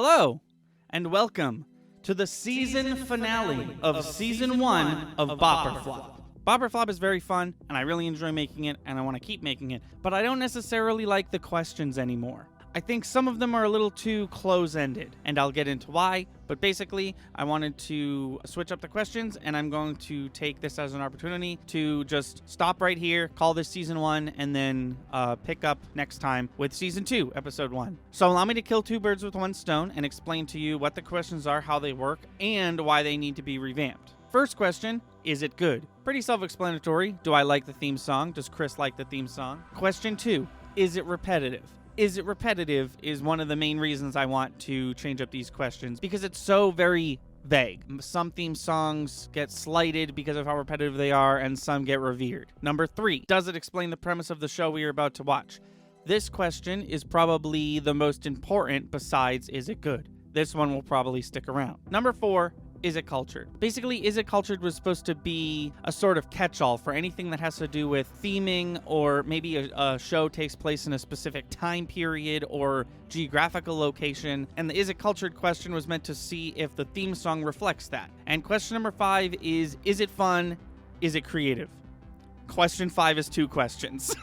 Hello, and welcome to the season finale of Season 1 of Bopper Flop. Bopper Flop is very fun, and I really enjoy making it, and I want to keep making it, but I don't necessarily like the questions anymore. I think some of them are a little too close-ended, and I'll get into why, but basically, I wanted to switch up the questions, and I'm going to take this as an opportunity to just stop right here, call this Season 1, and then pick up next time with Season 2, Episode 1. So allow me to kill two birds with one stone and explain to you what the questions are, how they work, and why they need to be revamped. First question, is it good? Pretty self-explanatory. Do I like the theme song? Does Chris like the theme song? Question 2, is it repetitive? Is it repetitive is one of the main reasons I want to change up these questions because it's so very vague. Some theme songs get slighted because of how repetitive they are, and some get revered. Number 3, does it explain the premise of the show we are about to watch? This question is probably the most important besides is it good? This one will probably stick around. Number 4, is it cultured? Basically, Is It Cultured was supposed to be a sort of catch-all for anything that has to do with theming, or maybe a show takes place in a specific time period or geographical location. And the Is It Cultured question was meant to see if the theme song reflects that. And question number 5 is it fun? Is it creative? Question 5 is 2 questions.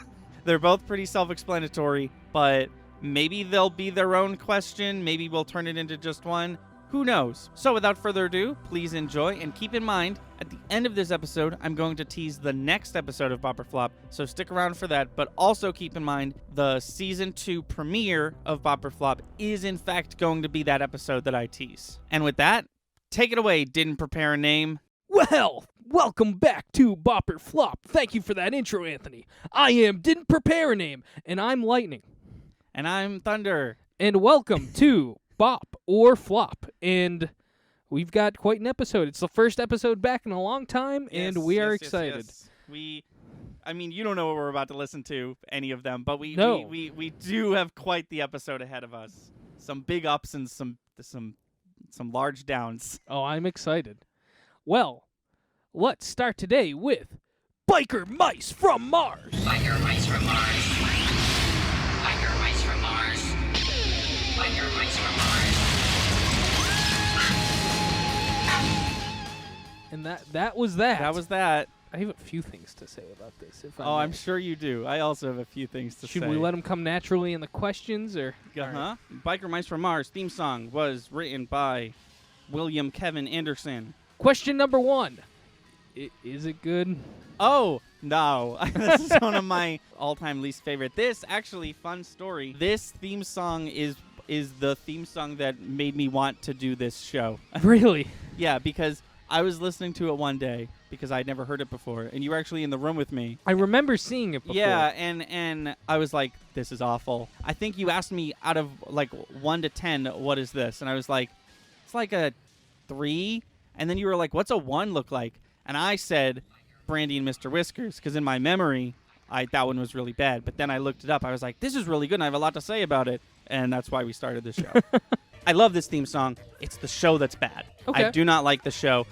They're both pretty self-explanatory, but maybe they'll be their own question. Maybe we'll turn it into just one. Who knows? So without further ado, please enjoy, and keep in mind, at the end of this episode, I'm going to tease the next episode of Bopper Flop, so stick around for that, but also keep in mind, the Season 2 premiere of Bopper Flop is in fact going to be that episode that I tease. And with that, take it away, Didn't Prepare a Name. Well, welcome back to Bopper Flop. Thank you for that intro, Anthony. I am Didn't Prepare a Name, and I'm Lightning. And I'm Thunder. And welcome to Bop or Flop, and we've got quite an episode. It's the first episode back in a long time, and we are excited. Yes. I mean, you don't know what we're about to listen to, any of them, but we do have quite the episode ahead of us. Some big ups and some large downs. Oh, I'm excited. Well, let's start today with Biker Mice from Mars. Biker Mice from Mars. Biker Mice from Mars. Biker Mice from Mars. And that was that. That was that. I have a few things to say about this. I'm sure you do. I also have a few things to say. Should we let them come naturally in the questions, or? Uh-huh. Right. Biker Mice from Mars theme song was written by William Kevin Anderson. Question number 1. Is it good? Oh, no. This is one of my all-time least favorite. This, actually, fun story. This theme song is the theme song that made me want to do this show. Really? Yeah, because I was listening to it one day because I'd never heard it before, and you were actually in the room with me. I remember seeing it before. Yeah, and I was like, this is awful. I think you asked me out of like 1 to 10, what is this? And I was like, it's like a 3. And then you were like, what's a 1 look like? And I said, Brandy and Mr. Whiskers, because in my memory, that one was really bad. But then I looked it up. I was like, this is really good, and I have a lot to say about it. And that's why we started the show. I love this theme song. It's the show that's bad. Okay. I do not like the show.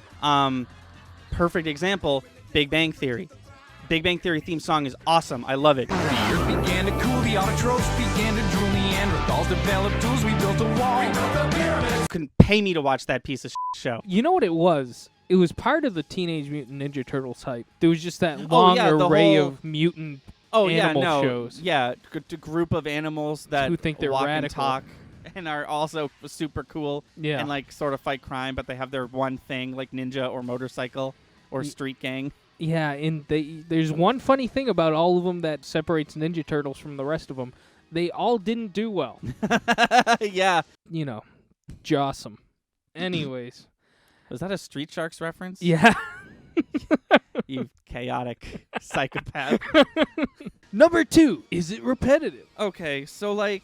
Perfect example, Big Bang Theory. Big Bang Theory theme song is awesome. I love it. The earth began to cool, the autotrophs began to drool, Neanderthals developed tools, we built a wall. We built the pyramids. Couldn't pay me to watch that piece of show. You know what it was? It was part of the Teenage Mutant Ninja Turtles hype. There was just that long array of mutant animal shows. Yeah, a group of animals that who think they're walk radical. and talk and are also super cool and like sort of fight crime, but they have their one thing like ninja or motorcycle or street gang. Yeah, and there's one funny thing about all of them that separates Ninja Turtles from the rest of them. They all didn't do well. Yeah. You know, Jawsome. Anyways. Was that a Street Sharks reference? Yeah. You chaotic psychopath. Number 2, is it repetitive? Okay, so like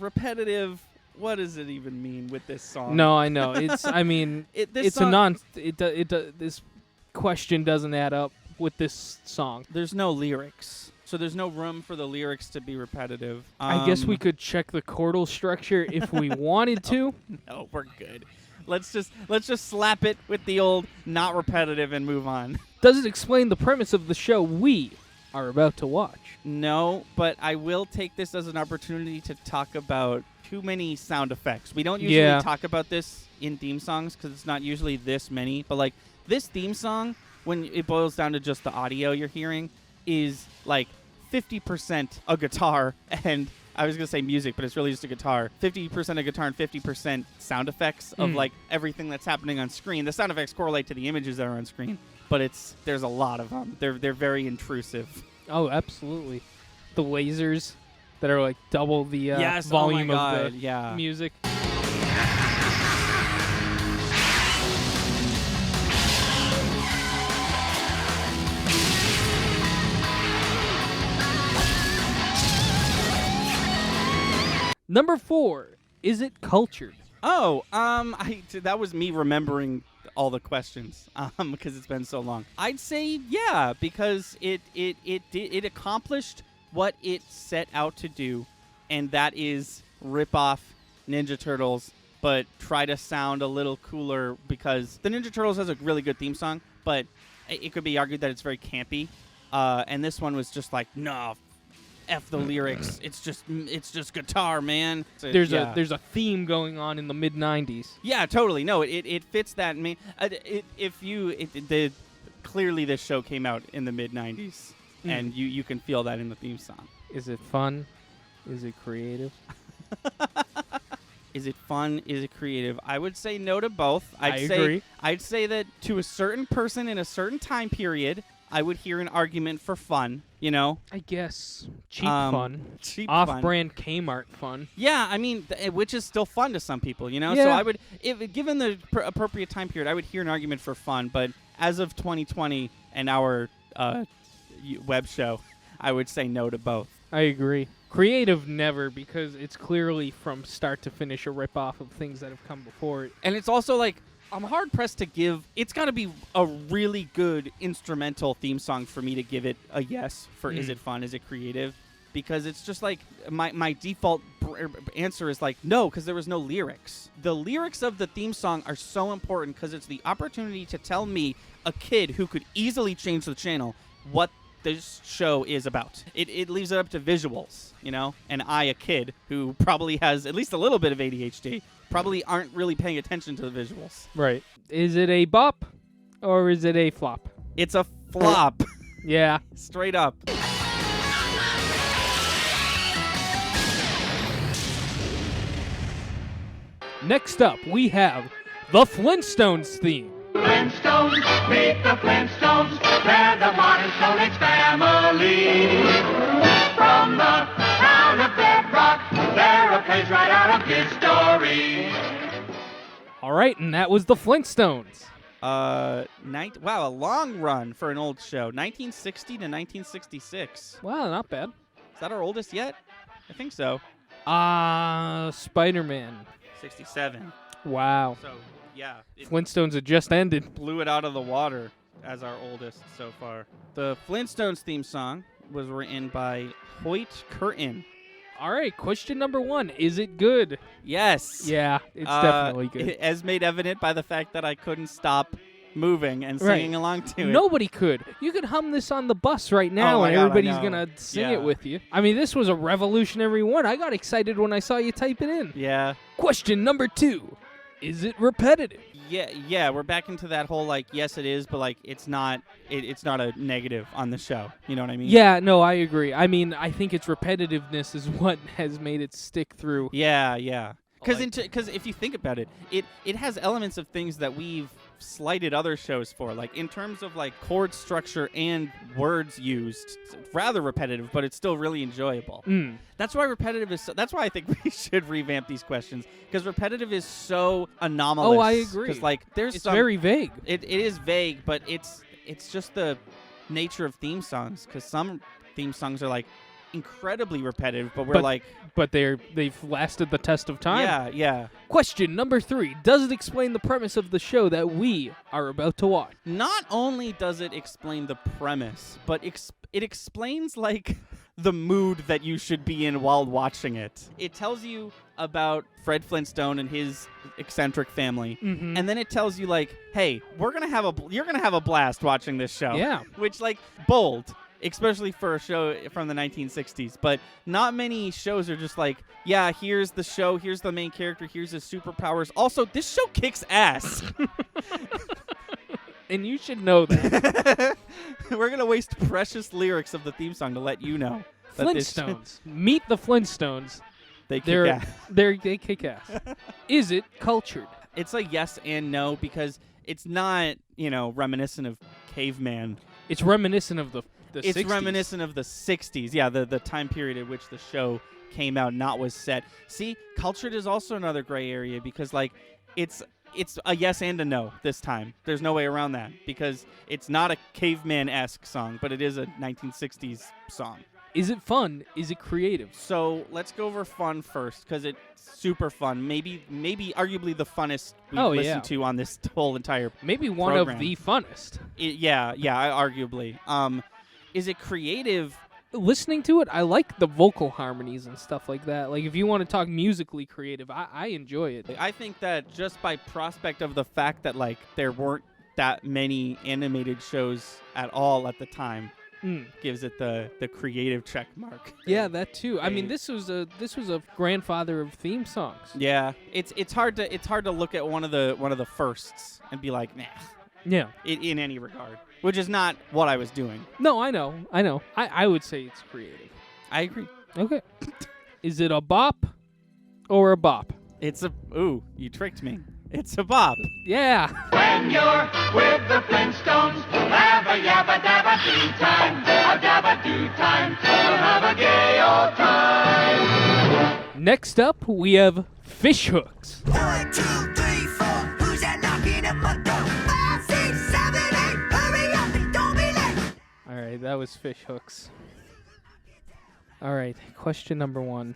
repetitive, what does it even mean with this song? No, I know. It's I mean, this question doesn't add up with this song. There's no lyrics. So there's no room for the lyrics to be repetitive. I guess we could check the chordal structure if we wanted to. No, we're good. Let's just slap it with the old not repetitive and move on. Does it explain the premise of the show we are about to watch. No, but I will take this as an opportunity to talk about too many sound effects. We don't usually talk about this in theme songs because it's not usually this many. But, like, this theme song, when it boils down to just the audio you're hearing, is, like, 50% a guitar and... I was going to say music, but it's really just a guitar. 50% a guitar and 50% sound effects of, like, everything that's happening on screen. The sound effects correlate to the images that are on screen, but there's a lot of them. They're very intrusive. Oh, absolutely. The lasers that are, like, double the volume of the music. Number 4, is it cultured? Oh, that was me remembering all the questions, because it's been so long. I'd say yeah, because it accomplished what it set out to do, and that is rip off Ninja Turtles, but try to sound a little cooler, because the Ninja Turtles has a really good theme song, but it could be argued that it's very campy, and this one was just like, no, F the lyrics. It's just guitar, man. There's a theme going on in the mid '90s. Yeah, totally. No, it fits that. Clearly this show came out in the mid '90s, and you can feel that in the theme song. Is it fun? Is it creative? Is it fun? Is it creative? I would say no to both. I agree. I'd say that to a certain person in a certain time period, I would hear an argument for fun, you know? I guess. Cheap fun. Cheap Off-brand Kmart fun. Yeah, I mean, which is still fun to some people, you know? Yeah. So I would, given the appropriate time period, I would hear an argument for fun. But as of 2020 and our web show, I would say no to both. I agree. Creative, never, because it's clearly from start to finish a rip-off of things that have come before it. And it's also like, I'm hard-pressed to give... It's got to be a really good instrumental theme song for me to give it a yes for is it fun, is it creative? Because it's just like, my default answer is like, no, because there was no lyrics. The lyrics of the theme song are so important because it's the opportunity to tell me, a kid who could easily change the channel, what this show is about. It leaves it up to visuals, you know? And I, a kid who probably has at least a little bit of ADHD, probably aren't really paying attention to the visuals. Right. Is it a bop or is it a flop? It's a flop. Yeah. Straight up. Next up, we have the Flintstones theme. Flintstones, meet the Flintstones. They're the modern Stone Age family. From the town of Bedrock, they're a page right out of history. All right, and that was the Flintstones. Wow, a long run for an old show. 1960 to 1966. Wow, not bad. Is that our oldest yet? I think so. Spider-Man. 67. Wow. So, yeah. Flintstones had just ended. Blew it out of the water as our oldest so far. The Flintstones theme song was written by Hoyt Curtin. All right, question number 1. Is it good? Yes. Yeah, it's definitely good. As made evident by the fact that I couldn't stop moving and singing along to it. Nobody could. You could hum this on the bus right now, and everybody's going to sing it with you. I mean, this was a revolutionary one. I got excited when I saw you type it in. Yeah. Question number 2. Is it repetitive? Yeah, we're back into that whole, like, yes, it is, but, like, it's not a negative on the show. You know what I mean? Yeah, no, I agree. I mean, I think its repetitiveness is what has made it stick through. Yeah. Because if you think about it, it has elements of things that we've slighted other shows for, like in terms of like chord structure and words used. It's rather repetitive, but it's still really enjoyable. That's why repetitive is. That's why I think we should revamp these questions, because repetitive is so anomalous. Oh, I agree. Because like it's very vague. It is vague, but it's just the nature of theme songs. Because some theme songs are like incredibly repetitive, but they've lasted the test of time. Yeah. Question number 3. Does it explain the premise of the show that we are about to watch? Not only does it explain the premise, but it explains like the mood that you should be in while watching it. It tells you about Fred Flintstone and his eccentric family, and then it tells you like, hey, you're gonna have a blast watching this show. Yeah. Which, like, bold. especially for a show from the 1960s. But not many shows are just like, yeah, here's the show, here's the main character, here's his superpowers. Also, this show kicks ass. And you should know that. We're going to waste precious lyrics of the theme song to let you know. that this- Flintstones. Meet the Flintstones. They kick They're ass. they kick ass. Is it cultured? It's a yes and no because it's not, reminiscent of caveman. It's reminiscent of the It's 60s. reminiscent of the 60s. Yeah, the time period at which the show came out, not was set. See, cultured is also another gray area because, like, it's a yes and a no this time. There's no way around that because it's not a caveman-esque song, but it is a 1960s song. Is it fun? Is it creative? So let's go over fun first because it's super fun. Maybe arguably the funnest we've Oh, listened yeah. to on this whole entire. Maybe one program. of the funnest. Arguably. Is it creative? Listening to it, I like the vocal harmonies and stuff like that. Like, if you want to talk musically creative, I enjoy it. I think that just by prospect of the fact that, like, there weren't that many animated shows at all at the time gives it the creative check mark. Yeah, that too. I mean, Hey. this was a grandfather of theme songs. Yeah, it's hard to look at one of the firsts and be like, nah, Yeah. in any regard, which is not what I was doing. No, I know. I would say it's creative. I agree. Okay. Is it a bop or a bop? It's you tricked me. It's a bop. Yeah. When you're with the Flintstones, have a yabba dabba do time, a dabba do time, we'll have a gay old time. Next up, we have fish hooks. 1, 2, 3, 4. Who's that knocking at my door? 5, 6, 7, 8. Hurry up and don't be late. All right, that was fish hooks. All right, question number 1.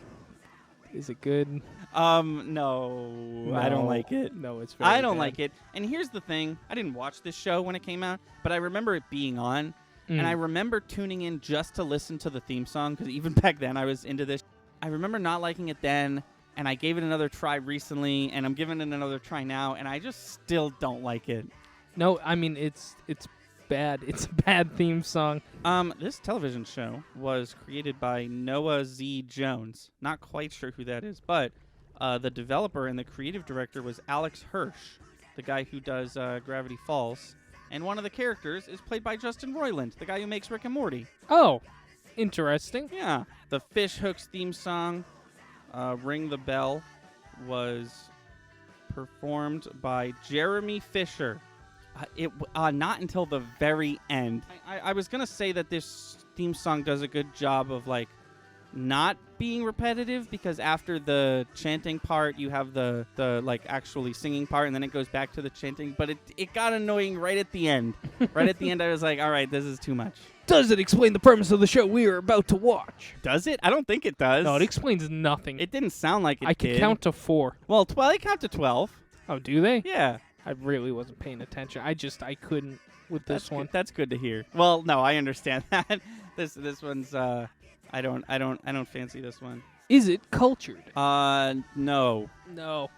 Is it good? No, I don't like it. No, it's very I don't bad. like it. And here's the thing. I didn't watch this show when it came out, but I remember it being on. And I remember tuning in just to listen to the theme song because even back then I was into this. I remember not liking it then, and I gave it another try recently, and I'm giving it another try now, and I just still don't like it. No, I mean it's bad. It's a bad theme song. This television show was created by Noah Z. Jones. Not quite sure who that is, but the developer and the creative director was Alex Hirsch, the guy who does Gravity Falls. And one of the characters is played by Justin Roiland, the guy who makes Rick and Morty. Oh, interesting. Yeah. The Fish Hooks theme song, Ring the Bell, was performed by Jeremy Fisher. Not until the very end. I was going to say that this theme song does a good job of, like, not being repetitive because after the chanting part you have the like actually singing part and then it goes back to the chanting, but it got annoying right at the end. Right at the end I was like, all right, this is too much. Does it explain the premise of the show we are about to watch? Does it? I don't think it does. No, it explains nothing. It didn't sound like it I can did. count to 4. Well, I count to 12. Oh, do they? Yeah. I really wasn't paying attention. I couldn't with this That's one. good. That's good to hear. Well, no, I understand that. This one's I don't fancy this one. Is it cultured? No. No.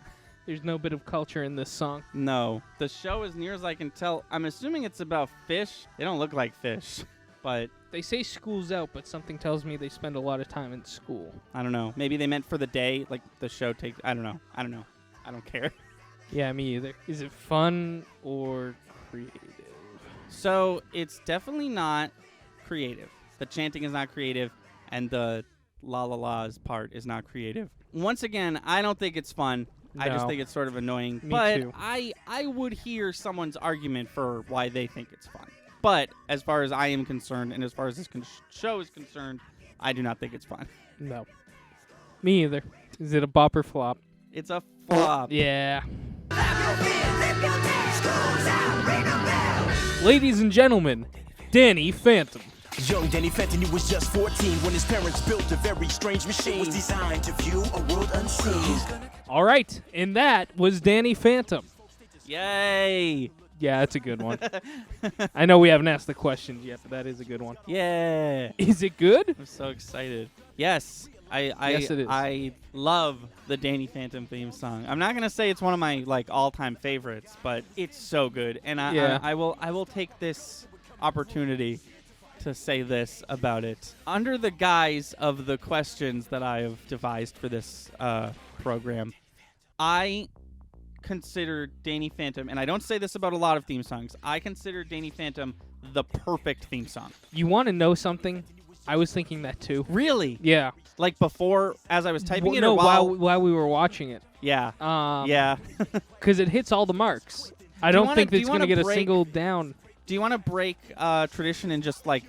There's no bit of culture in this song. No. The show, as near as I can tell, I'm assuming it's about fish. They don't look like fish, but They say school's out, but something tells me they spend a lot of time in school. I don't know. Maybe they meant for the day, like the show takes. I don't know. I don't care. Yeah, me either. Is it fun or creative? So it's definitely not creative. The chanting is not creative, and the la la la's part is not creative. Once again, I don't think it's fun. I just No. think it's sort of annoying. Me but too. I would hear someone's argument for why they think it's fun. But as far as I am concerned, and as far as this show is concerned, I do not think it's fun. No. Me either. Is it a bop or flop? It's a flop. Yeah. Clap your hands, lift your hands. School's out, ring a bell. Ladies and gentlemen, Danny Phantom. Young Danny Fenton, he was just 14 when his parents built a very strange machine. It was designed to view a world unseen. All right, and that was Danny Phantom. Yay! Yeah, that's a good one. I know we haven't asked the questions yet, but that is a good one. Yeah! Is it good? I'm so excited. Yes. Yes, it is. I love the Danny Phantom theme song. I'm not gonna say it's one of my like all-time favorites, but it's so good, and Yeah. I will take this opportunity to say this about it. Under the guise of the questions that I have devised for this program, I consider Danny Phantom, and I don't say this about a lot of theme songs, I consider Danny Phantom the perfect theme song. You want to know something? I was thinking that too. Really? Yeah. Like before, as I was typing it, no, or while we were watching it. Yeah. Yeah. Because it hits all the marks. I don't think it's going to get a single down. Do you want to break tradition and just like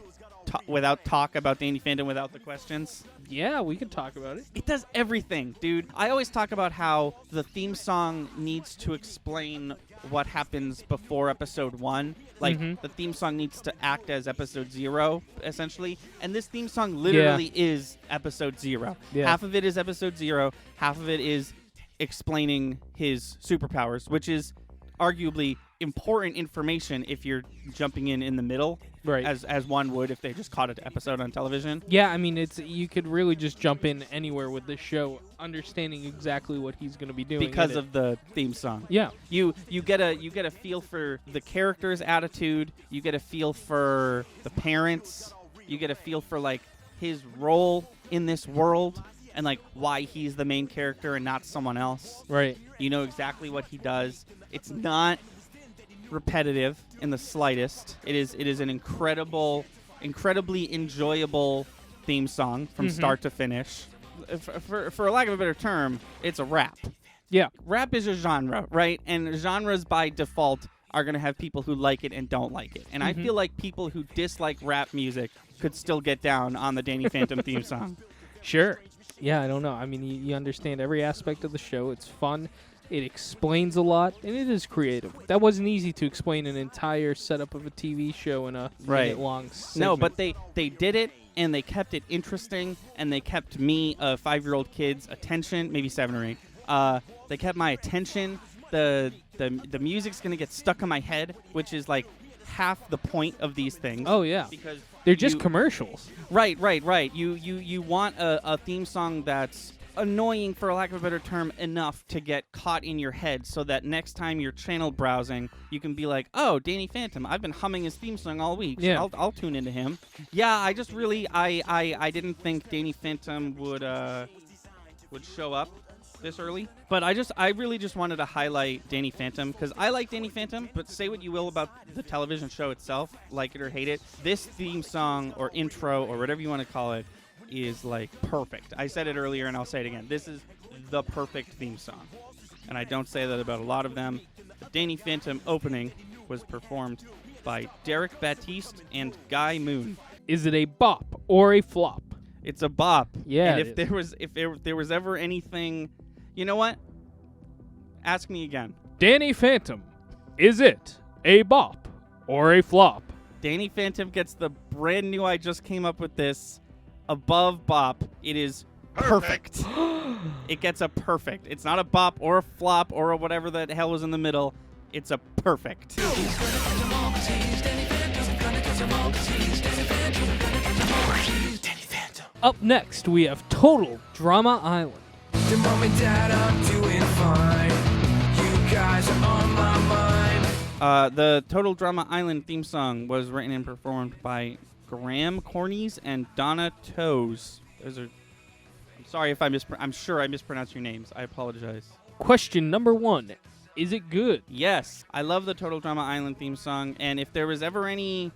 without talk about Danny Phantom without the questions? Yeah, we could talk about it. It does everything, dude. I always talk about how the theme song needs to explain what happens before episode 1. Like, the theme song needs to act as episode 0, essentially. And this theme song literally is episode 0. Yeah. Half of it is episode 0. Half of it is explaining his superpowers, which is arguably important information if you're jumping in the middle, right? As one would if they just caught an episode on television. Yeah, I mean, you could really just jump in anywhere with this show, understanding exactly what he's going to be doing because of the theme song. Yeah, you get a feel for the character's attitude. You get a feel for the parents. You get a feel for like his role in this world and like why he's the main character and not someone else. Right. You know exactly what he does. It's not repetitive in the slightest. It is an incredibly enjoyable theme song from start to finish. For lack of a better term, it's a rap. Yeah. Rap is a genre, right? And genres by default are going to have people who like it and don't like it. And I feel like people who dislike rap music could still get down on the Danny Phantom theme song. Sure. Yeah, I don't know. I mean, you understand every aspect of the show. It's fun. It explains a lot, and it is creative. That wasn't easy to explain an entire setup of a TV show in a minute-long segment. No, but they did it, and they kept it interesting, and they kept me, a 5-year-old kid's attention, maybe 7 or 8. They kept my attention. The music's going to get stuck in my head, which is like half the point of these things. Oh, yeah. Because they're just commercials. Right. You want a theme song that's annoying, for lack of a better term, enough to get caught in your head so that next time you're channel browsing, you can be like, oh, Danny Phantom, I've been humming his theme song all week. Yeah. So I'll tune into him. Yeah, I just really, I didn't think Danny Phantom would show up this early. But I really just wanted to highlight Danny Phantom because I like Danny Phantom, but say what you will about the television show itself, like it or hate it, this theme song or intro or whatever you want to call it is like perfect. I said it earlier and I'll say it again. This is the perfect theme song. And I don't say that about a lot of them. The Danny Phantom opening was performed by Derek Batiste and Guy Moon. Is it a bop or a flop? It's a bop. Yeah. And if there was ever anything, you know what? Ask me again. Danny Phantom, is it a bop or a flop? Danny Phantom gets the brand new, I just came up with this, above bop. It is perfect. It gets a perfect. It's not a bop or a flop or a whatever the hell was in the middle. It's a perfect. Up next, we have Total Drama Island. Dear mom and dad, I'm doing fine. You guys are on my mind. The Total Drama Island theme song was written and performed by Graham Cornies and Donna Toes. Those are. I'm sorry if I'm sure I mispronounced your names. I apologize. Question number 1. Is it good? Yes, I love the Total Drama Island theme song, and if there was ever any,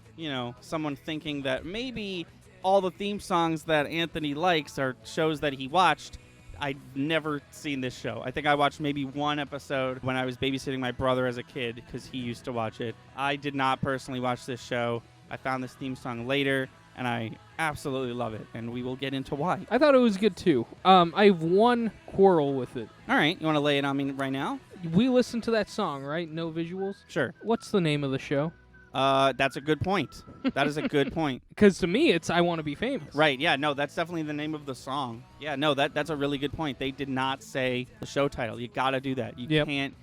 someone thinking that maybe all the theme songs that Anthony likes are shows that he watched, I'd never seen this show. I think I watched maybe one episode when I was babysitting my brother as a kid because he used to watch it. I did not personally watch this show. I found this theme song later, and I absolutely love it, and we will get into why. I thought it was good, too. I have one quarrel with it. All right, you want to lay it on me right now? We listened to that song, right? No visuals? Sure. What's the name of the show? That's a good point. That is a good point. Because to me, it's I Want to Be Famous. Right, yeah, no, that's definitely the name of the song. Yeah, no, that's a really good point. They did not say the show title. You got to do that. You can't,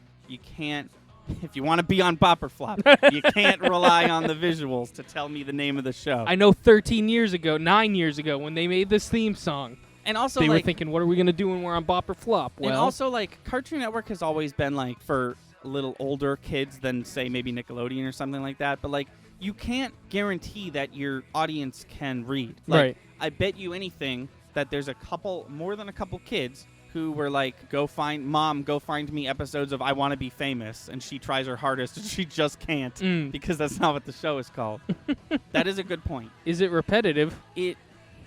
if you want to be on Bop or Flop, you can't rely on the visuals to tell me the name of the show. I know 9 years ago, when they made this theme song, and also they were thinking, what are we going to do when we're on Bop or Flop? Well, and also, Cartoon Network has always been, for a little older kids than, say, maybe Nickelodeon or something like that. But, you can't guarantee that your audience can read. Right. I bet you anything that there's more than a couple kids who were like, go find me episodes of I Want to Be Famous, and she tries her hardest and she just can't because that's not what the show is called. That is a good point. Is it repetitive? It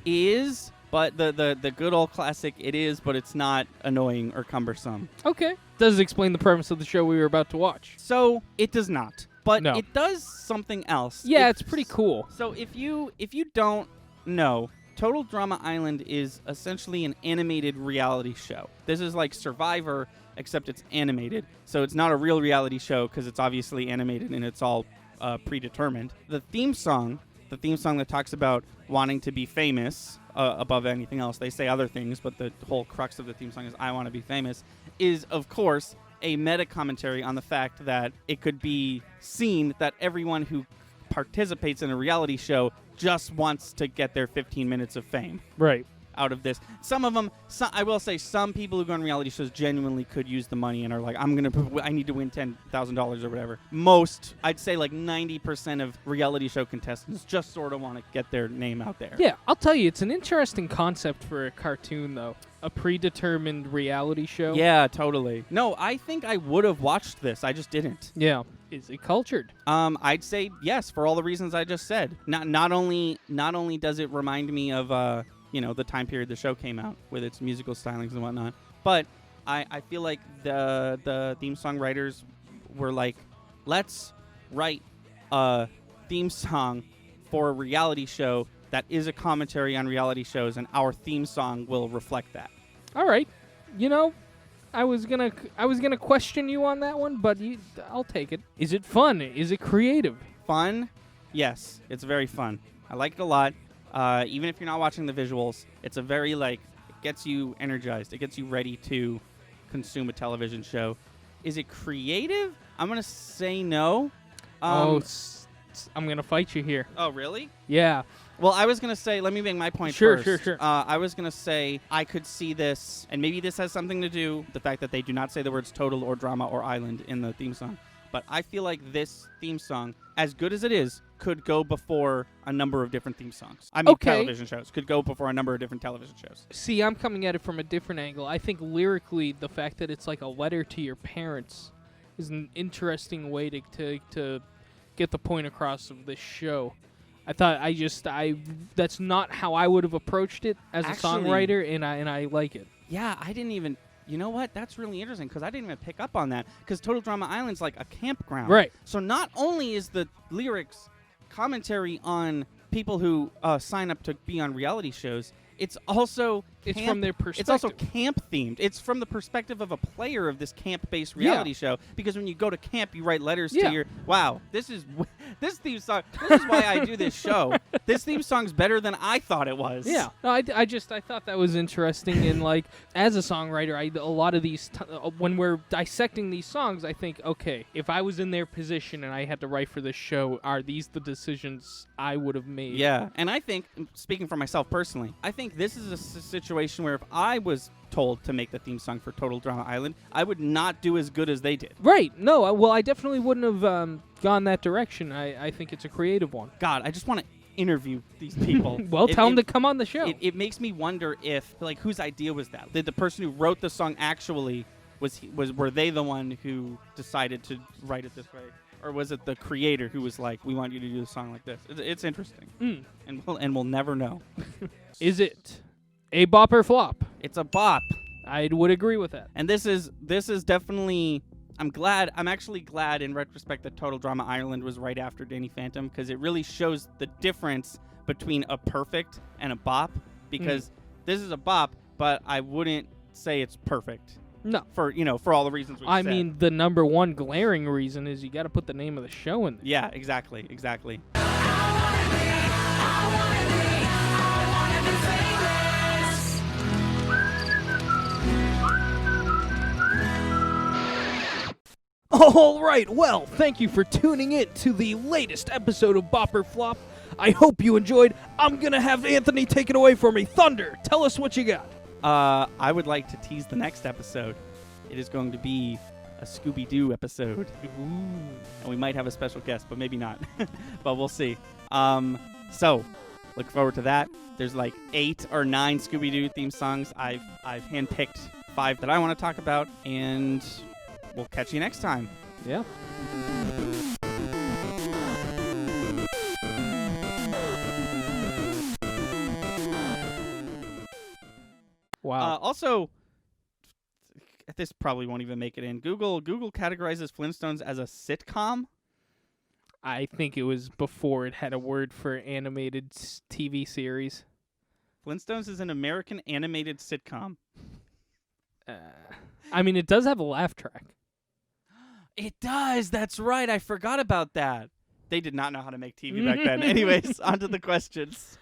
is, but the good old classic, it is, but it's not annoying or cumbersome. Okay. Does explain the premise of the show we were about to watch. So it does not, but No. it does something else. Yeah, it's pretty cool. So if you don't know, Total Drama Island is essentially an animated reality show. This is like Survivor, except it's animated. So it's not a real reality show because it's obviously animated and it's all predetermined. The theme song that talks about wanting to be famous above anything else. They say other things, but the whole crux of the theme song is I Want to Be Famous, is, of course, a meta commentary on the fact that it could be seen that everyone who participates in a reality show just wants to get their 15 minutes of fame Right. out of this. Some of them, I will say, some people who go on reality shows genuinely could use the money and are like, I need to win $10,000 or whatever. Most, I'd say like 90% of reality show contestants just sort of want to get their name out there. Yeah, I'll tell you, it's an interesting concept for a cartoon, though. A predetermined reality show. Yeah, totally. No, I think I would have watched this. I just didn't. Yeah. Is it cultured? I'd say yes for all the reasons I just said. Not only does it remind me of the time period the show came out with its musical stylings and whatnot, but I feel like the theme song writers were like, let's write a theme song for a reality show that is a commentary on reality shows, and our theme song will reflect that. All right. I was gonna question you on that one, but I'll take it. Is it fun? Is it creative? Fun? Yes, it's very fun. I like it a lot. Even if you're not watching the visuals, it's a very, it gets you energized. It gets you ready to consume a television show. Is it creative? I'm going to say no. I'm going to fight you here. Oh, really? Yeah. Well, I was going to say, let me make my point Sure. first. I was going to say I could see this, and maybe this has something to do with the fact that they do not say the words total or drama or island in the theme song. But I feel like this theme song, as good as it is, could go before a number of different theme songs. I mean, television shows. Could go before a number of different television shows. See, I'm coming at it from a different angle. I think lyrically, the fact that it's like a letter to your parents is an interesting way to get the point across of this show. That's not how I would have approached it as a songwriter, and I like it. Yeah, I didn't even... You know what? That's really interesting because I didn't even pick up on that because Total Drama Island's like a campground. Right. So not only is the lyrics commentary on people who sign up to be on reality shows, it's also from their perspective. It's also camp themed. It's from the perspective of a player of this camp-based reality show because when you go to camp, you write letters to your... Wow, this theme song... This is why I do this show. This theme song's better than I thought it was. Yeah. No, I thought that was interesting. And, as a songwriter, a lot of these... when we're dissecting these songs, I think, okay, if I was in their position and I had to write for this show, are these the decisions I would have made? Yeah. And I think, speaking for myself personally, I think this is a situation where if I was told to make the theme song for Total Drama Island, I would not do as good as they did. Right. No, well, I definitely wouldn't have gone that direction. I think it's a creative one. God, I just want to interview these people. Well, tell them to come on the show. It makes me wonder if, whose idea was that? Did the person who wrote the song actually, were they the one who decided to write it this way? Or was it the creator who was like, we want you to do a song like this? It's interesting. And we'll never know. Is it a bop or flop? It's a bop. I would agree with that. And this is definitely... I'm actually glad in retrospect that Total Drama Island was right after Danny Phantom because it really shows the difference between a perfect and a bop because this is a bop, but I wouldn't say it's perfect. No. For all the reasons we said. I mean, the number one glaring reason is you got to put the name of the show in there. Yeah, exactly. All right, well, thank you for tuning in to the latest episode of Bop or Flop. I hope you enjoyed. I'm going to have Anthony take it away for me. Thunder, tell us what you got. I would like to tease the next episode. It is going to be a a Scooby-Doo episode. And we might have a special guest, but maybe not. But we'll see. So, look forward to that. There's like 8 or 9 Scooby-Doo theme songs. I've handpicked 5 that I want to talk about, and we'll catch you next time. Yeah. Wow. Also, this probably won't even make it in. Google categorizes Flintstones as a sitcom. I think it was before it had a word for animated TV series. Flintstones is an American animated sitcom. I mean, it does have a laugh track. It does. That's right. I forgot about that. They did not know how to make TV back then. Anyways, on to the questions.